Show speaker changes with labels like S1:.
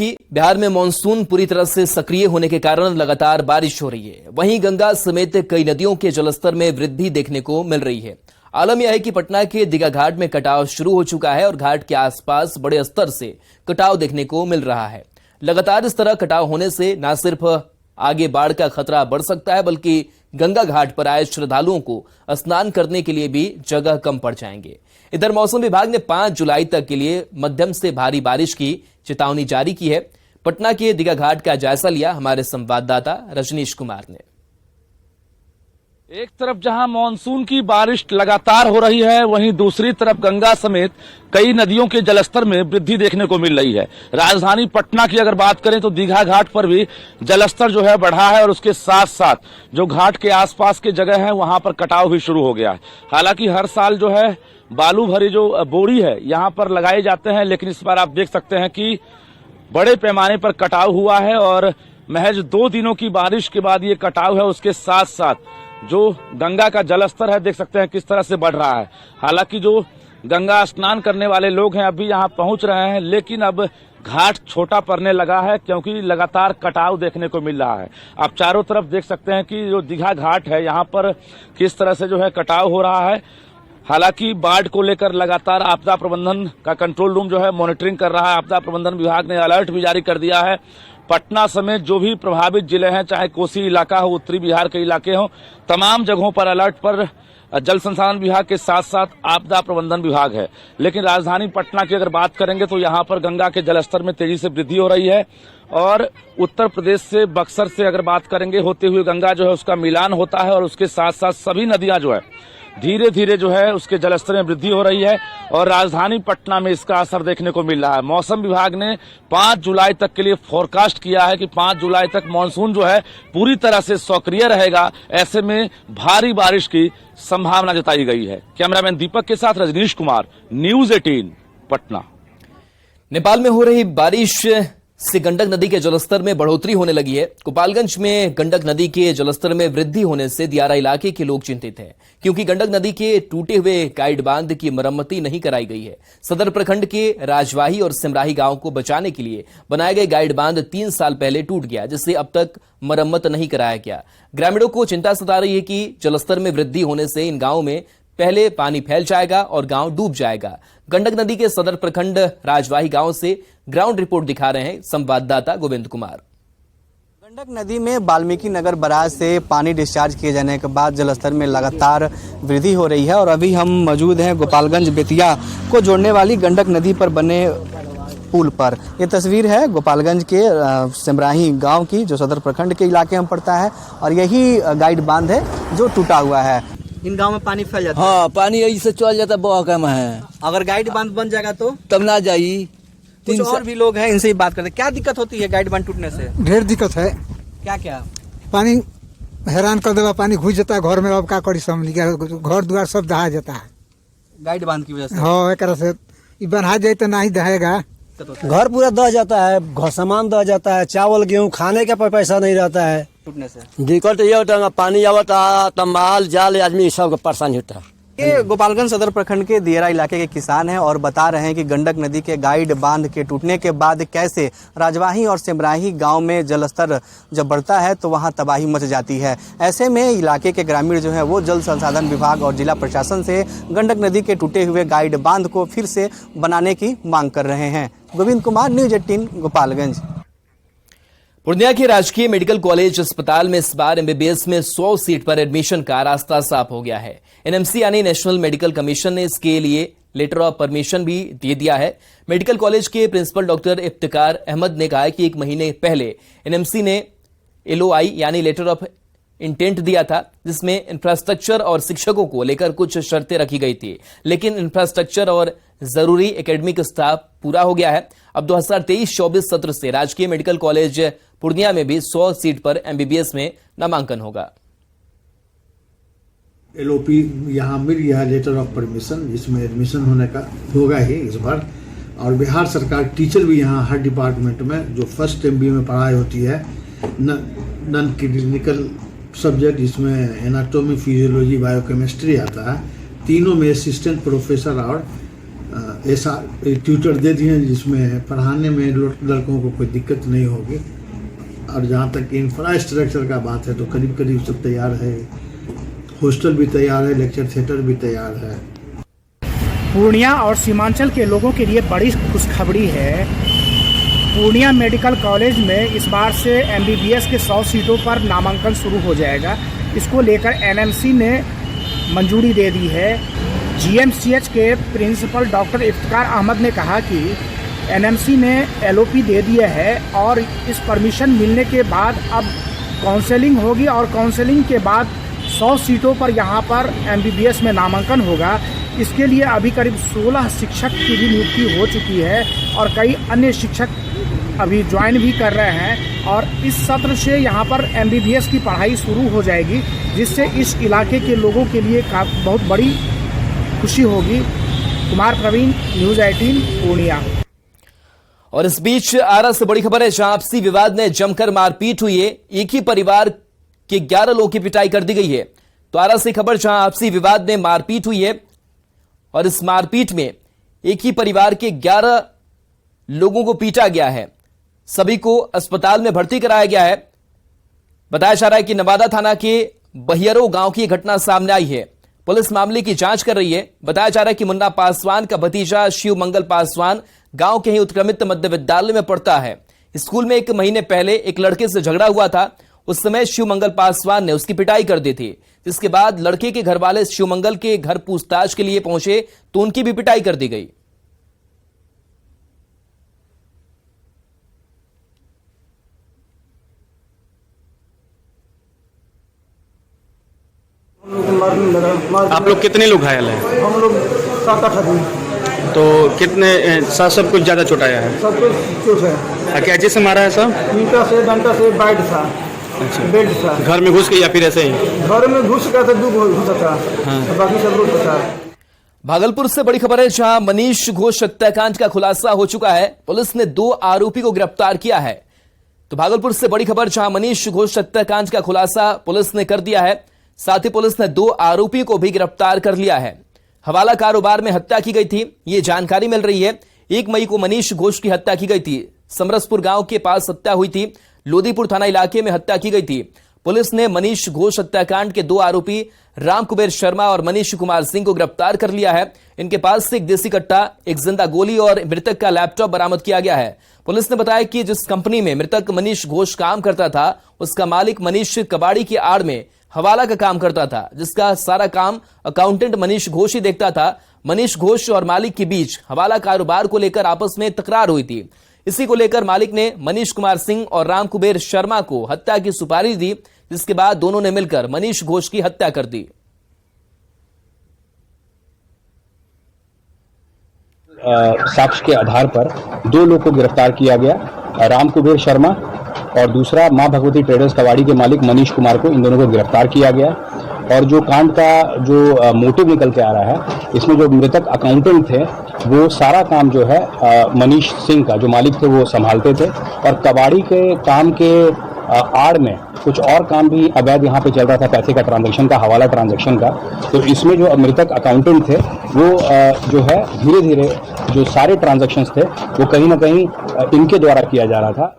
S1: की बिहार में मानसून पूरी तरह से सक्रिय होने के कारण लगातार बारिश हो रही है। वहीं गंगा समेत कई नदियों के जलस्तर में वृद्धि देखने को मिल रही है। आलम यह है कि पटना के दीघा घाट में कटाव शुरू हो चुका है और घाट के आसपास बड़े स्तर से कटाव देखने को मिल रहा है। लगातार इस तरह कटाव होने से न सिर्फ आगे बाढ़ का खतरा बढ़ सकता है, बल्कि गंगा घाट पर आए श्रद्धालुओं को स्नान करने के लिए भी जगह कम पड़ जाएंगे। इधर मौसम विभाग ने 5 जुलाई तक के लिए मध्यम से भारी बारिश की चेतावनी जारी की है। पटना के दीघा घाट का जायजा लिया हमारे संवाददाता रजनीश कुमार ने।
S2: एक तरफ जहां मानसून की बारिश लगातार हो रही है, वहीं दूसरी तरफ गंगा समेत कई नदियों के जलस्तर में वृद्धि देखने को मिल रही है। राजधानी पटना की अगर बात करें तो दीघा घाट पर भी जलस्तर जो है बढ़ा है और उसके साथ साथ जो घाट के आसपास के जगह है वहां पर कटाव भी शुरू हो गया है। हालांकि हर साल जो है बालू भरी जो बोरी है यहाँ पर लगाए जाते हैं, लेकिन इस बार आप देख सकते हैं कि बड़े पैमाने पर कटाव हुआ है और महज 2 दिनों की बारिश के बाद ये कटाव है। उसके साथ साथ जो गंगा का जलस्तर है देख सकते हैं किस तरह से बढ़ रहा है। हालांकि जो गंगा स्नान करने वाले लोग हैं अभी यहाँ पहुंच रहे हैं, लेकिन अब घाट छोटा पड़ने लगा है क्योंकि लगातार कटाव देखने को मिल रहा है। आप चारों तरफ देख सकते हैं कि जो दीघा घाट है यहाँ पर किस तरह से जो है कटाव हो रहा है। हालांकि बाढ़ को लेकर लगातार आपदा प्रबंधन का कंट्रोल रूम जो है मॉनिटरिंग कर रहा है। आपदा प्रबंधन विभाग ने अलर्ट भी जारी कर दिया है। पटना समेत जो भी प्रभावित जिले हैं, चाहे कोसी इलाका हो, उत्तरी बिहार के इलाके हो, तमाम जगहों पर अलर्ट पर जल संसाधन विभाग के साथ साथ आपदा प्रबंधन विभाग है। लेकिन राजधानी पटना की अगर बात करेंगे तो यहाँ पर गंगा के जलस्तर में तेजी से वृद्धि हो रही है और उत्तर प्रदेश से बक्सर से अगर बात करेंगे होते हुए गंगा जो है उसका मिलान होता है और उसके साथ साथ सभी नदियां जो है धीरे धीरे जो है उसके जलस्तर में वृद्धि हो रही है और राजधानी पटना में इसका असर देखने को मिल रहा है। मौसम विभाग ने 5 जुलाई तक के लिए फोरकास्ट किया है कि 5 जुलाई तक मानसून जो है पूरी तरह से सक्रिय रहेगा। ऐसे में भारी बारिश की संभावना जताई गई है। कैमरामैन दीपक के साथ रजनीश कुमार, न्यूज़ 18 पटना।
S1: नेपाल में हो रही बारिश से गंडक नदी के जलस्तर में बढ़ोतरी होने लगी है। गोपालगंज में गंडक नदी के जलस्तर में वृद्धि होने से दियारा इलाके के लोग चिंतित हैं, क्योंकि गंडक नदी के टूटे हुए गाइड बांध की मरम्मती नहीं कराई गई है। सदर प्रखंड के राजवाही और सिमराही गांव को बचाने के लिए बनाए गए गाइड बांध 3 साल पहले टूट गया, जिससे अब तक मरम्मत नहीं कराया गया। ग्रामीणों को चिंता सता रही है कि जलस्तर में वृद्धि होने से इन गांवों में पहले पानी फैल जाएगा और गांव डूब जाएगा। गंडक नदी के सदर प्रखंड राजवाही गांव से ग्राउंड रिपोर्ट दिखा रहे हैं संवाददाता गोविंद कुमार।
S3: गंडक नदी में वाल्मीकि नगर बराज से पानी डिस्चार्ज किए जाने के बाद जलस्तर में लगातार वृद्धि हो रही है और अभी हम मौजूद हैं गोपालगंज बेतिया को जोड़ने वाली गंडक नदी पर बने पुल पर। ये तस्वीर है गोपालगंज के सिमराही गांव की, जो सदर प्रखंड के इलाके में पड़ता है और यही गाइड बांध है जो टूटा हुआ है। इन गांव में पानी फैल जाता है।
S4: हाँ, पानी ऐसे चल जाता है, बहुत कम है।
S3: अगर गाइड बांध बन जाएगा तो
S4: तब ना जाई।
S3: कुछ और भी लोग हैं, इनसे ही बात करते हैं। क्या दिक्कत होती है गाइड बांध टूटने से?
S5: ढेर दिक्कत है।
S3: क्या क्या?
S5: पानी हैरान कर देगा, पानी घुस जाता है घर में। अब क्या करी, समझ गया, घर द्वार सब दहा जाता है
S3: गाइड बांध की वजह से।
S5: हाँ, एक से बना जाए तो नहीं दहेगा।
S6: घर पूरा दह जाता है, घर सामान दह जाता है, चावल गेहूँ खाने का पैसा नहीं रहता है।
S3: टूटने से
S6: दिक्कत ये होता है, पानी आवता तंबाल जाल आदमी सब परेशान होता है।
S3: ये गोपालगंज सदर प्रखंड के दियरा इलाके के किसान हैं और बता रहे हैं कि गंडक नदी के गाइड बांध के टूटने के बाद कैसे राजवाही और सिमराही गांव में जलस्तर जब बढ़ता है तो वहां तबाही मच जाती है। ऐसे में इलाके के ग्रामीण जो है वो जल संसाधन विभाग और जिला प्रशासन से गंडक नदी के टूटे हुए गाइड बांध को फिर से बनाने की मांग कर रहे हैं। गोविंद कुमार, न्यूज़ 18 गोपालगंज।
S1: पूर्णिया के राजकीय मेडिकल कॉलेज अस्पताल में इस बार एमबीबीएस में 100 सीट पर एडमिशन का रास्ता साफ हो गया है। एनएमसी यानी नेशनल मेडिकल कमीशन ने इसके लिए लेटर ऑफ परमिशन भी दे दिया है। मेडिकल कॉलेज के प्रिंसिपल डॉक्टर इफ्तिकार अहमद ने कहा कि 1 महीने पहले एनएमसी ने एलओआई यानी लेटर ऑफ इंटेंट दिया था, जिसमें इंफ्रास्ट्रक्चर और शिक्षकों को लेकर कुछ शर्तें रखी गई थी, लेकिन इंफ्रास्ट्रक्चर और जरूरी एकेडमिक स्टाफ पूरा हो गया है। अब 2023-24 सत्र से राजकीय मेडिकल कॉलेज पूर्णिया में भी 100 सीट पर एमबीबीएस में नामांकन होगा।
S7: एलओपी यहाँ मिल गया, लेटर ऑफ परमिशन, इसमें एडमिशन होने का होगा ही इस बार। और बिहार सरकार टीचर भी यहाँ हर डिपार्टमेंट में जो फर्स्ट MBA में पढ़ाई होती है, नॉन क्लिनिकल सब्जेक्ट जिसमें एनाटॉमी, फिजियोलॉजी, बायोकेमिस्ट्री आता है, तीनों में असिस्टेंट प्रोफेसर और ऐसा ट्यूटर दे दिए हैं जिसमें पढ़ाने में लड़कों को कोई दिक्कत नहीं होगी। और जहाँ तक इंफ्रास्ट्रक्चर का बात है तो करीब करीब सब तैयार है, हॉस्टल भी तैयार है, लेक्चर थिएटर भी तैयार है।
S8: पूर्णिया और सीमांचल के लोगों के लिए बड़ी खुशखबरी है। पूर्णिया मेडिकल कॉलेज में इस बार से एमबीबीएस के 100 सीटों पर नामांकन शुरू हो जाएगा। इसको लेकर एनएमसी ने मंजूरी दे दी है। जीएमसीएच के प्रिंसिपल डॉक्टर इफ्तिकार अहमद ने कहा कि एनएमसी ने एलओपी दे दिया है और इस परमिशन मिलने के बाद अब काउंसलिंग होगी और काउंसलिंग के बाद 100 सीटों पर यहाँ पर एमबीबीएस में नामांकन होगा। इसके लिए अभी करीब 16 शिक्षक की भी नियुक्ति हो चुकी है और कई अन्य शिक्षक अभी ज्वाइन भी कर रहे हैं और इस सत्र से यहाँ पर एमबीबीएस की पढ़ाई शुरू हो जाएगी, जिससे इस इलाके के लोगों के लिए बहुत बड़ी खुशी होगी। कुमार प्रवीण, न्यूज़ 18 पूर्णिया।
S1: और इस बीच आरा से बड़ी खबर है, जहां आपसी विवाद में जमकर मारपीट हुई है। एक ही परिवार के 11 लोगों की पिटाई कर दी गई है। तो आरा से खबर, जहां आपसी विवाद में मारपीट हुई है और इस मारपीट में एक ही परिवार के 11 लोगों को पीटा गया है। सभी को अस्पताल में भर्ती कराया गया है। बताया जा रहा है कि नवादा थाना के बहियरो गांव की घटना सामने आई है। पुलिस मामले की जांच कर रही है। बताया जा रहा है कि मुन्ना पासवान का भतीजा शिव मंगल पासवान गांव के ही उत्क्रमित मध्य विद्यालय में पढ़ता है। स्कूल में 1 महीने पहले एक लड़के से झगड़ा हुआ था। उस समय शिव मंगल पासवान ने उसकी पिटाई कर दी थी, जिसके बाद लड़के के घर वाले शिव मंगल के घर पूछताछ के लिए पहुंचे तो उनकी भी पिटाई कर दी गई।
S9: आप लोग कितने लोग घायल हैं?
S6: हम लोग 7-8 आदमी।
S9: तो कितने सब कुछ ज्यादा चोट आया है?
S6: सब कुछ चोट है।
S9: कैसे से मारा है सब?
S6: ईंटा से, डंडा से, बैट था, बेल्ट था।
S9: घर में घुस के या फिर ऐसे ही?
S6: घर में घुस गया था, 2 घुसा था।
S9: हाँ।
S6: बाकी सब लोग था।
S1: भागलपुर से बड़ी खबर है, जहां मनीष घोष हत्याकांड का खुलासा हो चुका है। पुलिस ने 2 आरोपी को गिरफ्तार किया है। तो भागलपुर से बड़ी खबर, जहां मनीष घोष हत्याकांड का खुलासा पुलिस ने कर दिया है। साथ ही पुलिस ने 2 आरोपी को भी गिरफ्तार कर लिया है। हवाला कारोबार में हत्या की गई थी, ये जानकारी मिल रही है। 1 मई को मनीष घोष की हत्या की गई थी। समरसपुर गांव के पास हत्या हुई थी। लोदीपुर थाना इलाके में हत्या की गई थी। पुलिस ने मनीष घोष हत्याकांड के 2 आरोपी राम कुबेर शर्मा और मनीष कुमार सिंह को गिरफ्तार कर लिया है। इनके पास से एक देसी कट्टा, एक जिंदा गोली और मृतक का लैपटॉप बरामद किया गया है। पुलिस ने बताया कि जिस कंपनी में मृतक मनीष घोष काम करता था, उसका मालिक मनीष कबाड़ी की आड़ में हवाला का काम करता था, जिसका सारा काम अकाउंटेंट मनीष घोष ही देखता था। मनीष घोष और मालिक के बीच हवाला कारोबार को लेकर आपस में तकरार हुई थी। इसी को लेकर मालिक ने मनीष कुमार सिंह और राम कुबेर शर्मा को हत्या की सुपारी दी, जिसके बाद दोनों ने मिलकर मनीष घोष की हत्या कर दी।
S10: साक्ष्य के आधार पर 2 लोग को गिरफ्तार किया गया, राम कुबेर शर्मा और दूसरा मां भगवती ट्रेडर्स कबाड़ी के मालिक मनीष कुमार को। इन दोनों को गिरफ्तार किया गया। और जो कांड का जो मोटिव निकल के आ रहा है, इसमें जो मृतक अकाउंटेंट थे वो सारा काम जो है मनीष सिंह का जो मालिक थे वो संभालते थे और कबाड़ी के काम के आड़ में कुछ और काम भी अवैध यहाँ पे चल रहा था, पैसे का ट्रांजैक्शन का, हवाला ट्रांजैक्शन का। तो इसमें जो मृतक अकाउंटेंट थे वो जो है धीरे धीरे जो सारे ट्रांजैक्शंस थे वो कहीं ना कहीं इनके द्वारा किया जा रहा था।